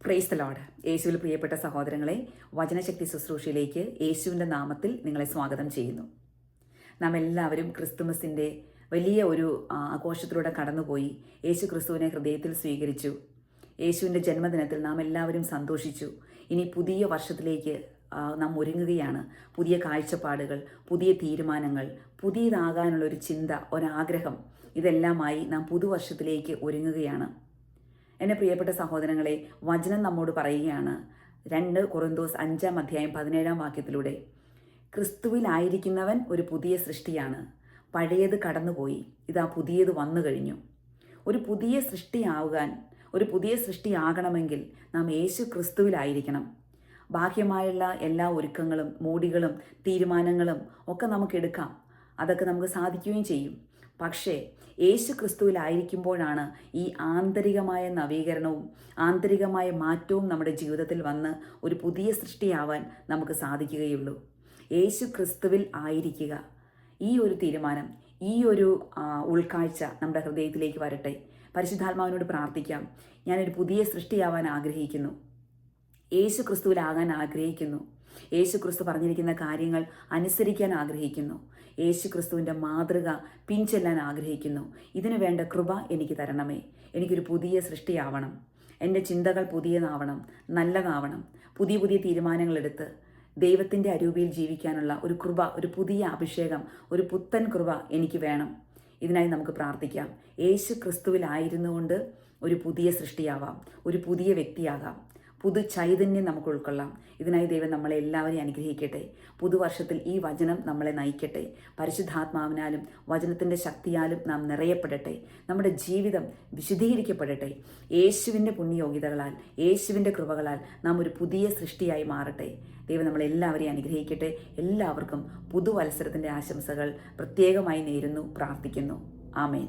Praise the Lord. യേശുവിൽ പ്രിയപ്പെട്ട സഹോദരങ്ങളെ, വചനശക്തി ശുശ്രൂഷയിലേക്ക് യേശുവിൻ്റെ നാമത്തിൽ നിങ്ങളെ സ്വാഗതം ചെയ്യുന്നു. നാം എല്ലാവരും ക്രിസ്തുമസിൻ്റെ വലിയ ഒരു ആഘോഷത്തിലൂടെ കടന്നുപോയി. യേശു ക്രിസ്തുവിനെ ഹൃദയത്തിൽ സ്വീകരിച്ചു. യേശുവിൻ്റെ ജന്മദിനത്തിൽ നാം എല്ലാവരും സന്തോഷിച്ചു. ഇനി പുതിയ വർഷത്തിലേക്ക് നാം ഒരുങ്ങുകയാണ്. പുതിയ കാഴ്ചപ്പാടുകൾ, പുതിയ തീരുമാനങ്ങൾ, പുതിയതാകാനുള്ളൊരു ചിന്ത, ഒരാഗ്രഹം, ഇതെല്ലാമായി നാം പുതുവർഷത്തിലേക്ക് ഒരുങ്ങുകയാണ്. എൻ്റെ പ്രിയപ്പെട്ട സഹോദരങ്ങളെ, വചനം നമ്മോട് പറയുകയാണ് 2 കൊറിന്തോസ് 5:17 ക്രിസ്തുവിലായിരിക്കുന്നവൻ ഒരു പുതിയ സൃഷ്ടിയാണ്, പഴയത് കടന്നുപോയി, ഇതാ പുതിയത് വന്നു കഴിഞ്ഞു. ഒരു പുതിയ സൃഷ്ടിയാകാൻ, ഒരു പുതിയ സൃഷ്ടിയാകണമെങ്കിൽ നാം യേശു ക്രിസ്തുവിലായിരിക്കണം. ബാഹ്യമായുള്ള എല്ലാ ഒരുക്കങ്ങളും മൂടികളും തീരുമാനങ്ങളും ഒക്കെ നമുക്കെടുക്കാം, അതൊക്കെ നമുക്ക് സാധിക്കുകയും ചെയ്യും. പക്ഷേ യേശു ക്രിസ്തുവിലായിരിക്കുമ്പോഴാണ് ഈ ആന്തരികമായ നവീകരണവും ആന്തരികമായ മാറ്റവും നമ്മുടെ ജീവിതത്തിൽ വന്ന് ഒരു പുതിയ സൃഷ്ടിയാവാൻ നമുക്ക് സാധിക്കുകയുള്ളൂ. യേശു ക്രിസ്തുവിൽ ആയിരിക്കുക, ഈ ഒരു തീരുമാനം, ഈ ഒരു ഉൾക്കാഴ്ച നമ്മുടെ ഹൃദയത്തിലേക്ക് വരട്ടെ. പരിശുദ്ധാത്മാവിനോട് പ്രാർത്ഥിക്കാം. ഞാനൊരു പുതിയ സൃഷ്ടിയാവാൻ ആഗ്രഹിക്കുന്നു, യേശു ക്രിസ്തുവിലാകാൻ ആഗ്രഹിക്കുന്നു, യേശു ക്രിസ്തു പറഞ്ഞിരിക്കുന്ന കാര്യങ്ങൾ അനുസരിക്കാൻ ആഗ്രഹിക്കുന്നു, യേശു ക്രിസ്തുവിൻ്റെ മാതൃക പിൻചെല്ലാൻ ആഗ്രഹിക്കുന്നു. ഇതിനു വേണ്ട കൃപ എനിക്ക് തരണമേ. എനിക്കൊരു പുതിയ സൃഷ്ടിയാവണം. എൻ്റെ ചിന്തകൾ പുതിയതാവണം, നല്ലതാവണം. പുതിയ പുതിയ തീരുമാനങ്ങളെടുത്ത് ദൈവത്തിൻ്റെ അരൂപിയിൽ ജീവിക്കാനുള്ള ഒരു കൃപ, ഒരു പുതിയ അഭിഷേകം, ഒരു പുത്തൻ കൃപ എനിക്ക് വേണം. ഇതിനായി നമുക്ക് പ്രാർത്ഥിക്കാം. യേശു ക്രിസ്തുവിലായിരുന്നുകൊണ്ട് ഒരു പുതിയ സൃഷ്ടിയാവാം, ഒരു പുതിയ വ്യക്തിയാകാം, പുതു ചൈതന്യം നമുക്ക് ഉൾക്കൊള്ളാം. ഇതിനായി ദൈവം നമ്മളെ എല്ലാവരെയും അനുഗ്രഹിക്കട്ടെ. പുതുവർഷത്തിൽ ഈ വചനം നമ്മളെ നയിക്കട്ടെ. പരിശുദ്ധാത്മാവിനാലും വചനത്തിൻ്റെ ശക്തിയാലും നാം നിറയപ്പെടട്ടെ. നമ്മുടെ ജീവിതം വിശുദ്ധീകരിക്കപ്പെടട്ടെ. യേശുവിൻ്റെ പുണ്യയോഗ്യതകളാൽ, യേശുവിൻ്റെ കൃപകളാൽ നാം ഒരു പുതിയ സൃഷ്ടിയായി മാറട്ടെ. ദൈവം നമ്മളെല്ലാവരെയും അനുഗ്രഹിക്കട്ടെ. എല്ലാവർക്കും പുതുവത്സരത്തിൻ്റെ ആശംസകൾ പ്രത്യേകമായി നേരുന്നു, പ്രാർത്ഥിക്കുന്നു. ആമേൻ.